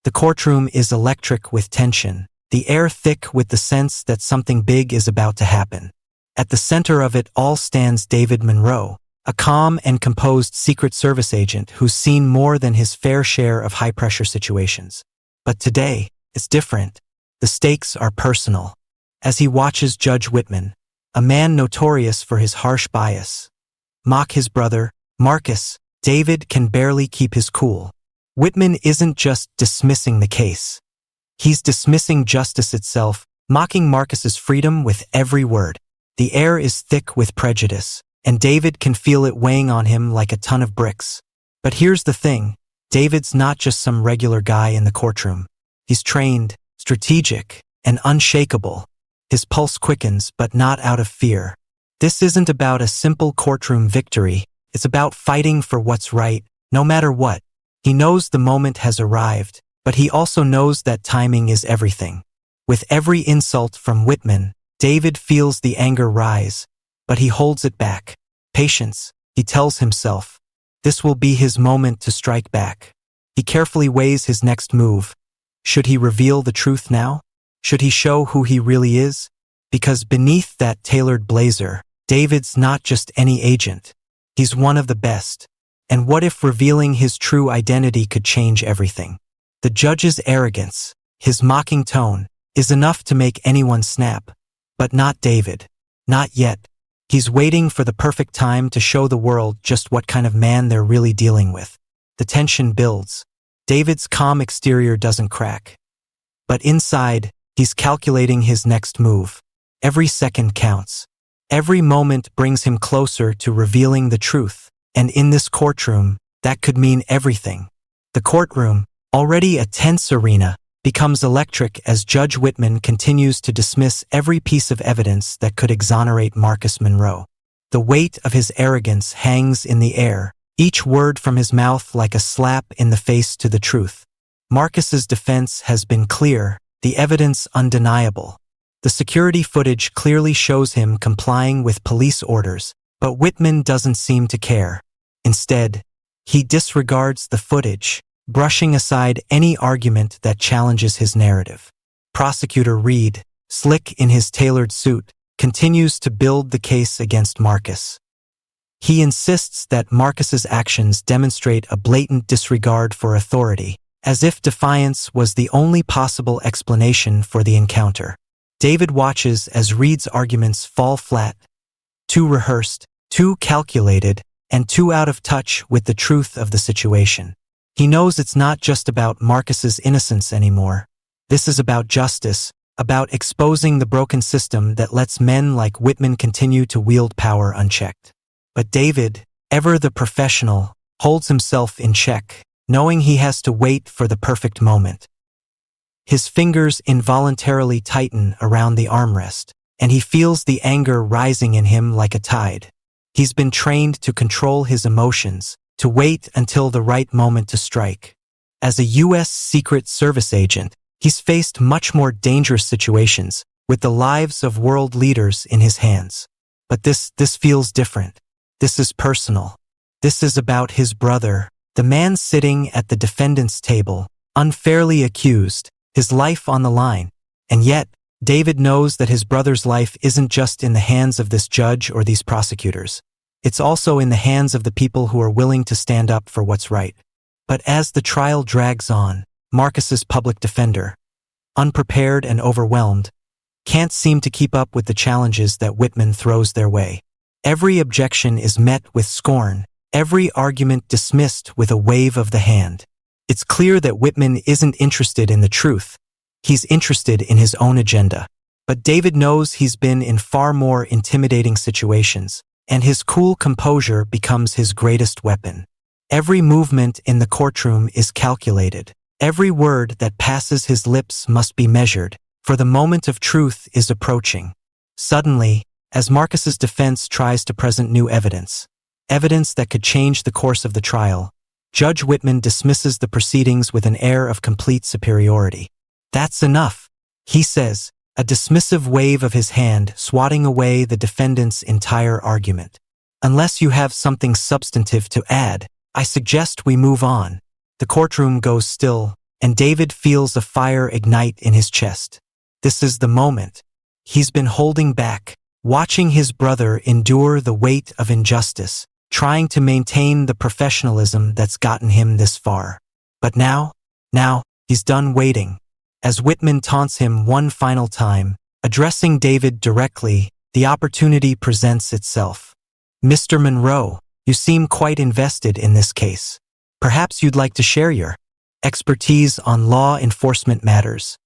The courtroom is electric with tension, the air thick with the sense that something big is about to happen. At the center of it all stands David Monroe, a calm and composed Secret Service agent who's seen more than his fair share of high-pressure situations. But today, it's different. The stakes are personal. As he watches Judge Whitman, a man notorious for his harsh bias, mock his brother, Marcus, David can barely keep his cool. Whitman isn't just dismissing the case. He's dismissing justice itself, mocking Marcus's freedom with every word. The air is thick with prejudice, and David can feel it weighing on him like a ton of bricks. But here's the thing, David's not just some regular guy in the courtroom. He's trained, strategic, and unshakable. His pulse quickens, but not out of fear. This isn't about a simple courtroom victory, it's about fighting for what's right, no matter what. He knows the moment has arrived, but he also knows that timing is everything. With every insult from Whitman, David feels the anger rise, but he holds it back. Patience, he tells himself. This will be his moment to strike back. He carefully weighs his next move. Should he reveal the truth now? Should he show who he really is? Because beneath that tailored blazer, David's not just any agent. He's one of the best. And what if revealing his true identity could change everything? The judge's arrogance, his mocking tone, is enough to make anyone snap. But not David. Not yet. He's waiting for the perfect time to show the world just what kind of man they're really dealing with. The tension builds. David's calm exterior doesn't crack. But inside, he's calculating his next move. Every second counts. Every moment brings him closer to revealing the truth. And in this courtroom, that could mean everything. The courtroom, already a tense arena, becomes electric as Judge Whitman continues to dismiss every piece of evidence that could exonerate Marcus Monroe. The weight of his arrogance hangs in the air, each word from his mouth like a slap in the face to the truth. Marcus's defense has been clear, the evidence undeniable. The security footage clearly shows him complying with police orders, but Whitman doesn't seem to care. Instead, he disregards the footage, brushing aside any argument that challenges his narrative. Prosecutor Reed, slick in his tailored suit, continues to build the case against Marcus. He insists that Marcus's actions demonstrate a blatant disregard for authority, as if defiance was the only possible explanation for the encounter. David watches as Reed's arguments fall flat, too rehearsed, too calculated, and too out of touch with the truth of the situation. He knows it's not just about Marcus's innocence anymore. This is about justice, about exposing the broken system that lets men like Whitman continue to wield power unchecked. But David, ever the professional, holds himself in check, knowing he has to wait for the perfect moment. His fingers involuntarily tighten around the armrest, and he feels the anger rising in him like a tide. He's been trained to control his emotions, to wait until the right moment to strike. As a U.S. Secret Service agent, he's faced much more dangerous situations, with the lives of world leaders in his hands. But this feels different. This is personal. This is about his brother, the man sitting at the defendant's table, unfairly accused, his life on the line. And yet, David knows that his brother's life isn't just in the hands of this judge or these prosecutors. It's also in the hands of the people who are willing to stand up for what's right. But as the trial drags on, Marcus's public defender, unprepared and overwhelmed, can't seem to keep up with the challenges that Whitman throws their way. Every objection is met with scorn, every argument dismissed with a wave of the hand. It's clear that Whitman isn't interested in the truth. He's interested in his own agenda. But David knows he's been in far more intimidating situations, and his cool composure becomes his greatest weapon. Every movement in the courtroom is calculated. Every word that passes his lips must be measured, for the moment of truth is approaching. Suddenly, as Marcus's defense tries to present new evidence that could change the course of the trial, Judge Whitman dismisses the proceedings with an air of complete superiority. "That's enough," he says, a dismissive wave of his hand swatting away the defendant's entire argument. "Unless you have something substantive to add, I suggest we move on." The courtroom goes still, and David feels a fire ignite in his chest. This is the moment. He's been holding back, watching his brother endure the weight of injustice, trying to maintain the professionalism that's gotten him this far. But now, he's done waiting. As Whitman taunts him one final time, addressing David directly, the opportunity presents itself. Mr. Monroe, you seem quite invested in this case. Perhaps you'd like to share your expertise on law enforcement matters.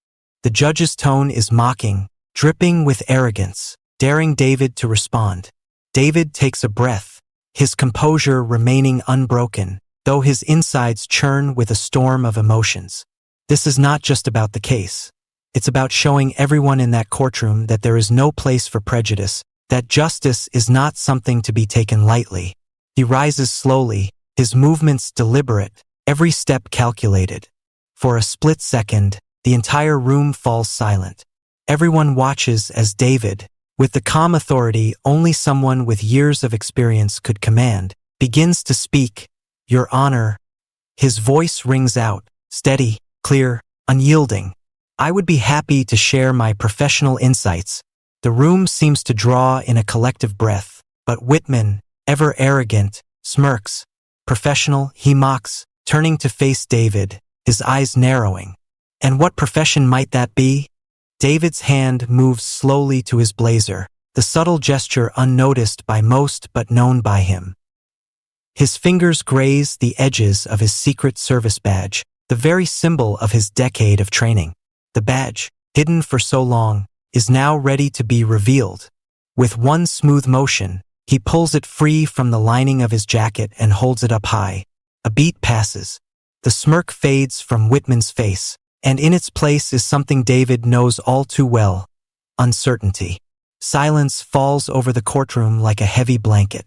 The judge's tone is mocking, dripping with arrogance, daring David to respond. David takes a breath, his composure remaining unbroken, though his insides churn with a storm of emotions. This is not just about the case. It's about showing everyone in that courtroom that there is no place for prejudice, that justice is not something to be taken lightly. He rises slowly, his movements deliberate, every step calculated. For a split second, the entire room falls silent. Everyone watches as David, with the calm authority only someone with years of experience could command, begins to speak. Your Honor. His voice rings out, steady, clear, unyielding. I would be happy to share my professional insights. The room seems to draw in a collective breath, but Whitman, ever arrogant, smirks. Professional, he mocks, turning to face David, his eyes narrowing. And what profession might that be? David's hand moves slowly to his blazer, the subtle gesture unnoticed by most but known by him. His fingers graze the edges of his Secret Service badge, the very symbol of his decade of training. The badge, hidden for so long, is now ready to be revealed. With one smooth motion, he pulls it free from the lining of his jacket and holds it up high. A beat passes. The smirk fades from Whitman's face, and in its place is something David knows all too well: uncertainty. Silence falls over the courtroom like a heavy blanket.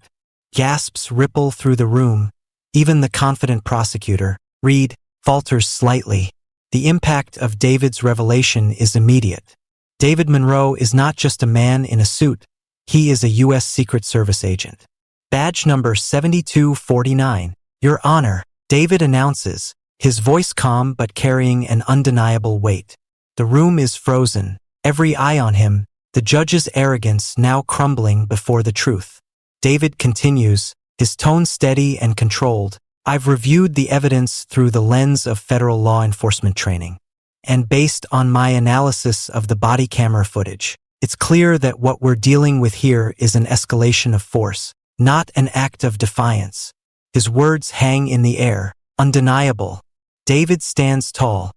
Gasps ripple through the room. Even the confident prosecutor, Reed, falters slightly. The impact of David's revelation is immediate. David Monroe is not just a man in a suit. He is a U.S. Secret Service agent. Badge number 7249. Your Honor, David announces, his voice calm but carrying an undeniable weight. The room is frozen, every eye on him, the judge's arrogance now crumbling before the truth. David continues, his tone steady and controlled. I've reviewed the evidence through the lens of federal law enforcement training. And based on my analysis of the body camera footage, it's clear that what we're dealing with here is an escalation of force, not an act of defiance. His words hang in the air, undeniable. David stands tall,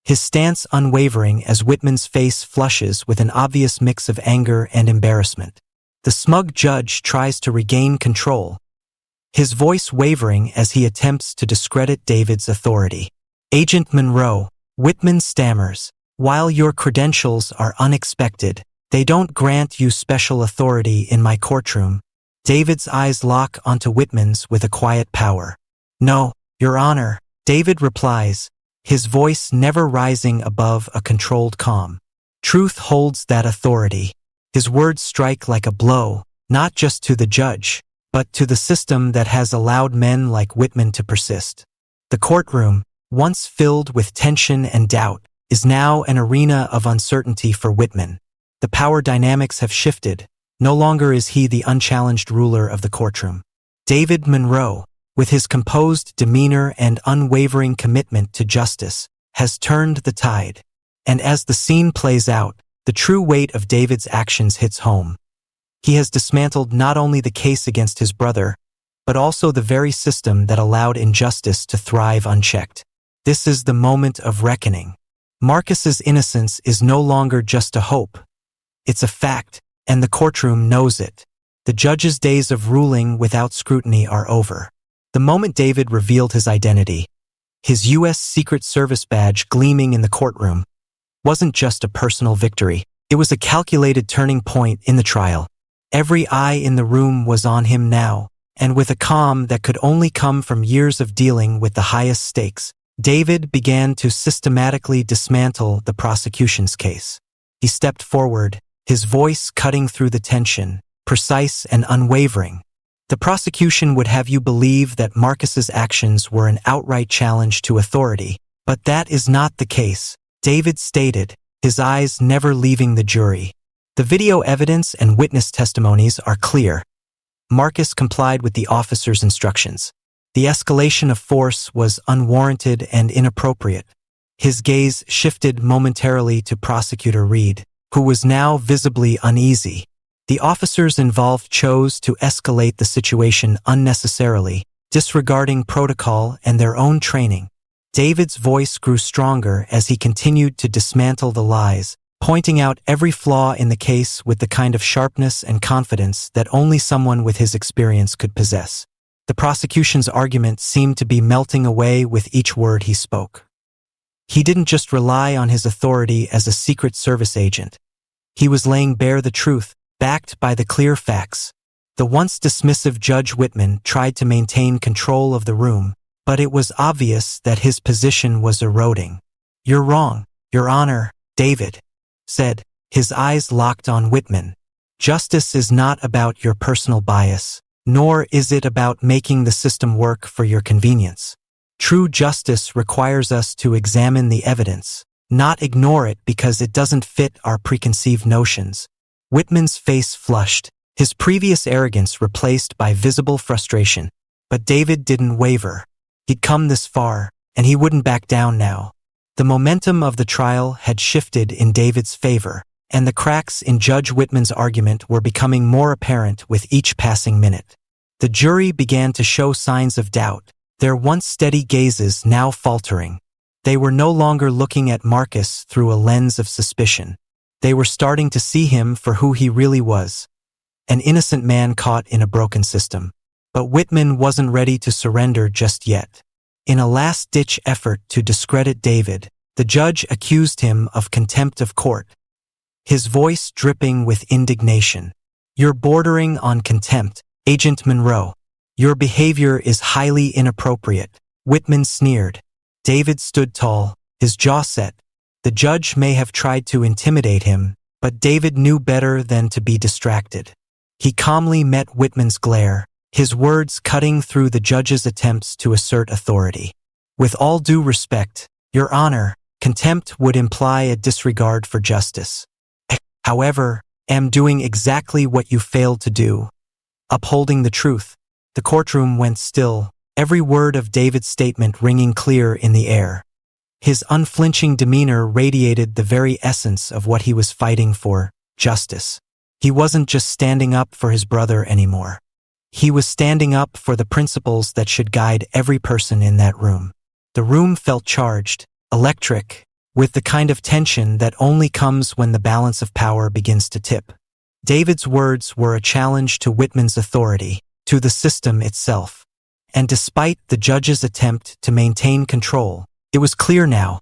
his stance unwavering as Whitman's face flushes with an obvious mix of anger and embarrassment. The smug judge tries to regain control, his voice wavering as he attempts to discredit David's authority. Agent Monroe, Whitman stammers, while your credentials are unexpected, they don't grant you special authority in my courtroom. David's eyes lock onto Whitman's with a quiet power. No, Your Honor, David replies, his voice never rising above a controlled calm. Truth holds that authority. His words strike like a blow, not just to the judge, but to the system that has allowed men like Whitman to persist. The courtroom, once filled with tension and doubt, is now an arena of uncertainty for Whitman. The power dynamics have shifted. No longer is he the unchallenged ruler of the courtroom. David Monroe, with his composed demeanor and unwavering commitment to justice, has turned the tide. And as the scene plays out, the true weight of David's actions hits home. He has dismantled not only the case against his brother, but also the very system that allowed injustice to thrive unchecked. This is the moment of reckoning. Marcus's innocence is no longer just a hope. It's a fact, and the courtroom knows it. The judge's days of ruling without scrutiny are over. The moment David revealed his identity, his U.S. Secret Service badge gleaming in the courtroom, wasn't just a personal victory. It was a calculated turning point in the trial. Every eye in the room was on him now, and with a calm that could only come from years of dealing with the highest stakes, David began to systematically dismantle the prosecution's case. He stepped forward, his voice cutting through the tension, precise and unwavering. The prosecution would have you believe that Marcus's actions were an outright challenge to authority, But that is not the case, David stated, his eyes never leaving the jury. The video evidence and witness testimonies are clear. Marcus complied with the officer's instructions. The escalation of force was unwarranted and inappropriate. His gaze shifted momentarily to Prosecutor Reed, who was now visibly uneasy. The officers involved chose to escalate the situation unnecessarily, disregarding protocol and their own training. David's voice grew stronger as he continued to dismantle the lies, pointing out every flaw in the case with the kind of sharpness and confidence that only someone with his experience could possess. The prosecution's argument seemed to be melting away with each word he spoke. He didn't just rely on his authority as a Secret Service agent. He was laying bare the truth, backed by the clear facts. The once dismissive Judge Whitman tried to maintain control of the room, but it was obvious that his position was eroding. "You're wrong, Your Honor," David said, his eyes locked on Whitman. "Justice is not about your personal bias, nor is it about making the system work for your convenience. True justice requires us to examine the evidence, not ignore it because it doesn't fit our preconceived notions." Whitman's face flushed, his previous arrogance replaced by visible frustration. But David didn't waver. He'd come this far, and he wouldn't back down now. The momentum of the trial had shifted in David's favor, and the cracks in Judge Whitman's argument were becoming more apparent with each passing minute. The jury began to show signs of doubt, their once steady gazes now faltering. They were no longer looking at Marcus through a lens of suspicion. They were starting to see him for who he really was, an innocent man caught in a broken system. But Whitman wasn't ready to surrender just yet. In a last-ditch effort to discredit David, the judge accused him of contempt of court, his voice dripping with indignation. "You're bordering on contempt, Agent Monroe. Your behavior is highly inappropriate," Whitman sneered. David stood tall, his jaw set. The judge may have tried to intimidate him, but David knew better than to be distracted. He calmly met Whitman's glare, his words cutting through the judge's attempts to assert authority. "With all due respect, Your Honor, contempt would imply a disregard for justice. However, am doing exactly what you failed to do, upholding the truth." The courtroom went still, every word of David's statement ringing clear in the air. His unflinching demeanor radiated the very essence of what he was fighting for, justice. He wasn't just standing up for his brother anymore. He was standing up for the principles that should guide every person in that room. The room felt charged, electric, with the kind of tension that only comes when the balance of power begins to tip. David's words were a challenge to Whitman's authority, to the system itself. And despite the judge's attempt to maintain control, it was clear now.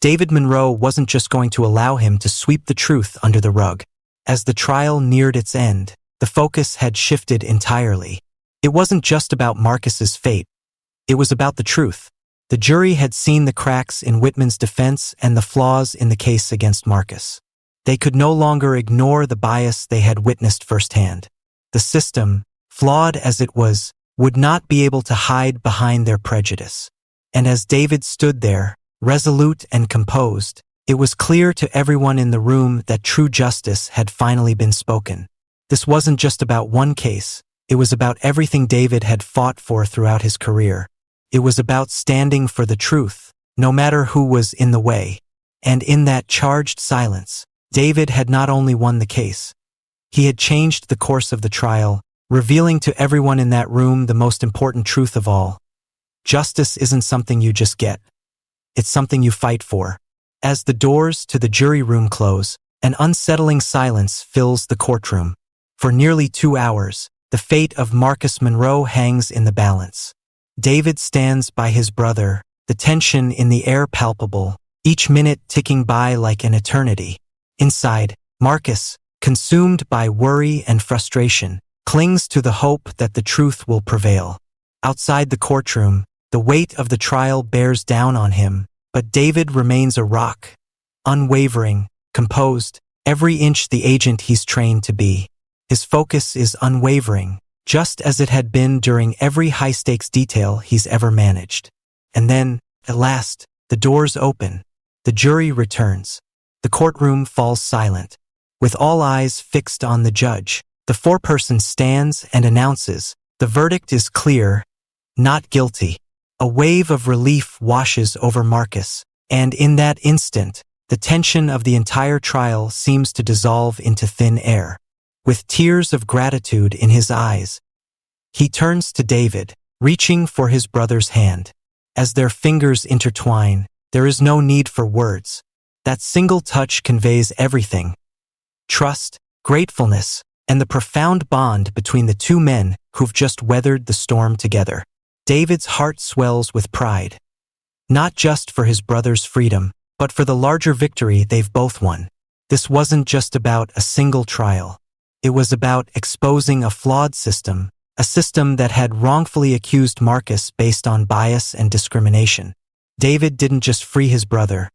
David Monroe wasn't just going to allow him to sweep the truth under the rug. As the trial neared its end, the focus had shifted entirely. It wasn't just about Marcus's fate. It was about the truth. The jury had seen the cracks in Whitman's defense and the flaws in the case against Marcus. They could no longer ignore the bias they had witnessed firsthand. The system, flawed as it was, would not be able to hide behind their prejudice. And as David stood there, resolute and composed, it was clear to everyone in the room that true justice had finally been spoken. This wasn't just about one case, it was about everything David had fought for throughout his career. It was about standing for the truth, no matter who was in the way. And in that charged silence, David had not only won the case, he had changed the course of the trial, revealing to everyone in that room the most important truth of all. Justice isn't something you just get. It's something you fight for. As the doors to the jury room close, an unsettling silence fills the courtroom. For nearly 2 hours, the fate of Marcus Monroe hangs in the balance. David stands by his brother, the tension in the air palpable, each minute ticking by like an eternity. Inside, Marcus, consumed by worry and frustration, clings to the hope that the truth will prevail. Outside the courtroom, the weight of the trial bears down on him, but David remains a rock, unwavering, composed, every inch the agent he's trained to be. His focus is unwavering, just as it had been during every high-stakes detail he's ever managed. And then, at last, The doors open. The jury returns. The courtroom falls silent. With all eyes fixed on the judge, the foreperson stands and announces, "The verdict is clear, not guilty." A wave of relief washes over Marcus, and in that instant, the tension of the entire trial seems to dissolve into thin air. With tears of gratitude in his eyes, he turns to David, reaching for his brother's hand. As their fingers intertwine, there is no need for words. That single touch conveys everything: trust, gratefulness, and the profound bond between the two men who've just weathered the storm together. David's heart swells with pride, not just for his brother's freedom, but for the larger victory they've both won. This wasn't just about a single trial. It was about exposing a flawed system, a system that had wrongfully accused Marcus based on bias and discrimination. David didn't just free his brother.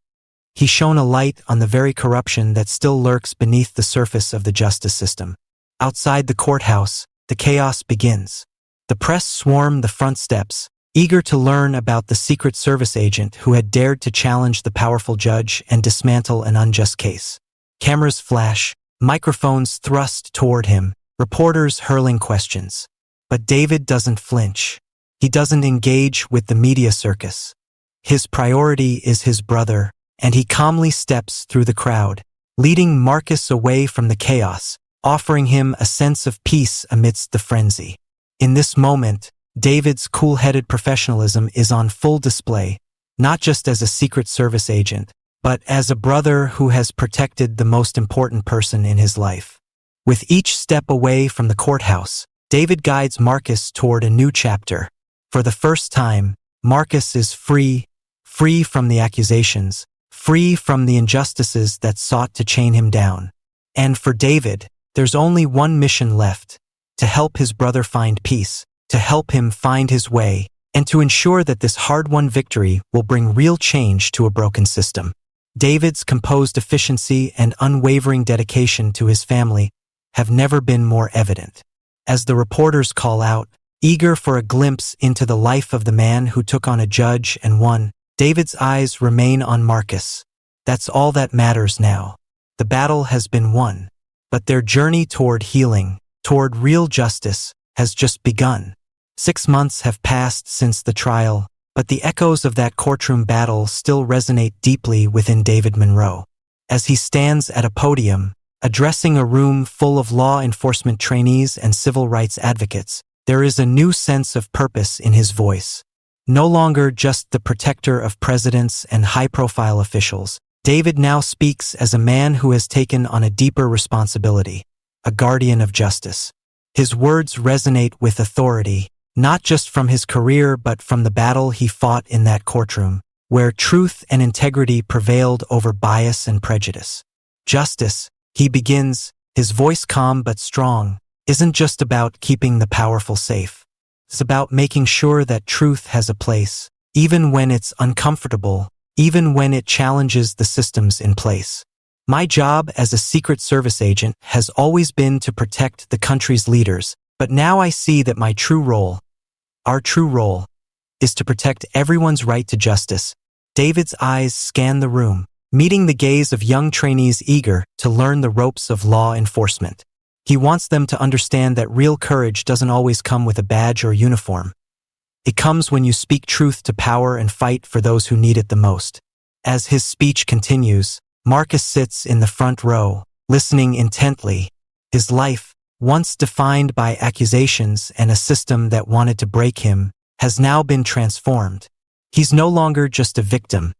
He shone a light on the very corruption that still lurks beneath the surface of the justice system. Outside the courthouse, the chaos begins. The press swarm the front steps, eager to learn about the Secret Service agent who had dared to challenge the powerful judge and dismantle an unjust case. Cameras flash, microphones thrust toward him, reporters hurling questions. But David doesn't flinch. He doesn't engage with the media circus. His priority is his brother, and he calmly steps through the crowd, leading Marcus away from the chaos, offering him a sense of peace amidst the frenzy. In this moment, David's cool-headed professionalism is on full display, not just as a Secret Service agent, but as a brother who has protected the most important person in his life. With each step away from the courthouse, David guides Marcus toward a new chapter. For the first time, Marcus is free from the accusations, free from the injustices that sought to chain him down. And for David, there's only one mission left: to help his brother find peace, to help him find his way, and to ensure that this hard-won victory will bring real change to a broken system. David's composed efficiency and unwavering dedication to his family have never been more evident. As the reporters call out, eager for a glimpse into the life of the man who took on a judge and won, David's eyes remain on Marcus. That's all that matters now. The battle has been won, but their journey toward healing, toward real justice, has just begun. 6 months have passed since the trial, but the echoes of that courtroom battle still resonate deeply within David Monroe. As he stands at a podium, addressing a room full of law enforcement trainees and civil rights advocates, there is a new sense of purpose in his voice. No longer just the protector of presidents and high-profile officials, David now speaks as a man who has taken on a deeper responsibility, a guardian of justice. His words resonate with authority, not just from his career but from the battle he fought in that courtroom, where truth and integrity prevailed over bias and prejudice. Justice, he begins, his voice calm but strong, isn't just about keeping the powerful safe. It's about making sure that truth has a place, even when it's uncomfortable, even when it challenges the systems in place. My job as a Secret Service agent has always been to protect the country's leaders, but now I see that my true role, our true role, is to protect everyone's right to justice. David's eyes scan the room, meeting the gaze of young trainees eager to learn the ropes of law enforcement. He wants them to understand that real courage doesn't always come with a badge or uniform. It comes when you speak truth to power and fight for those who need it the most. As his speech continues, Marcus sits in the front row, listening intently. His life, once defined by accusations and a system that wanted to break him, has now been transformed. He's no longer just a victim.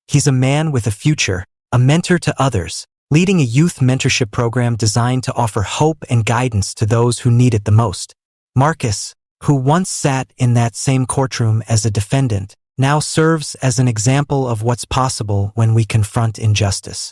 He's a man with a future, a mentor to others, leading a youth mentorship program designed to offer hope and guidance to those who need it the most. Marcus, who once sat in that same courtroom as a defendant, now serves as an example of what's possible when we confront injustice.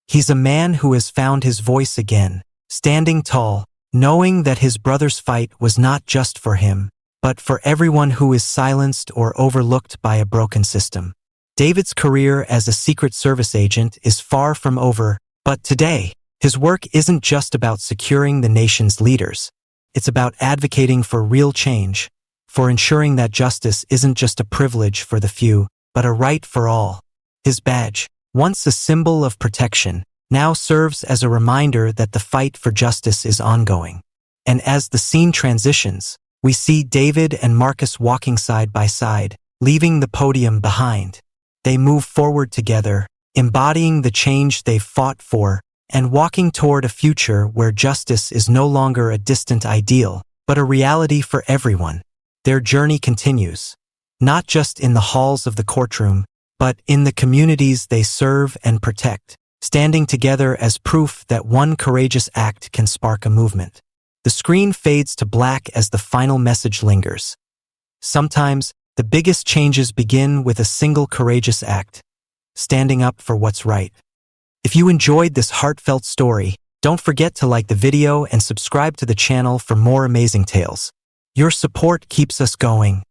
He's a man who has found his voice again, standing tall, knowing that his brother's fight was not just for him, but for everyone who is silenced or overlooked by a broken system. David's career as a Secret Service agent is far from over, but today, his work isn't just about securing the nation's leaders. It's about advocating for real change, for ensuring that justice isn't just a privilege for the few, but a right for all. His badge, once a symbol of protection, now serves as a reminder that the fight for justice is ongoing. And as the scene transitions, we see David and Marcus walking side by side, leaving the podium behind. They move forward together, embodying the change they've fought for, and walking toward a future where justice is no longer a distant ideal, but a reality for everyone. Their journey continues, not just in the halls of the courtroom, but in the communities they serve and protect, standing together as proof that one courageous act can spark a movement. The screen fades to black as the final message lingers. Sometimes, the biggest changes begin with a single courageous act, standing up for what's right. If you enjoyed this heartfelt story, don't forget to like the video and subscribe to the channel for more amazing tales. Your support keeps us going,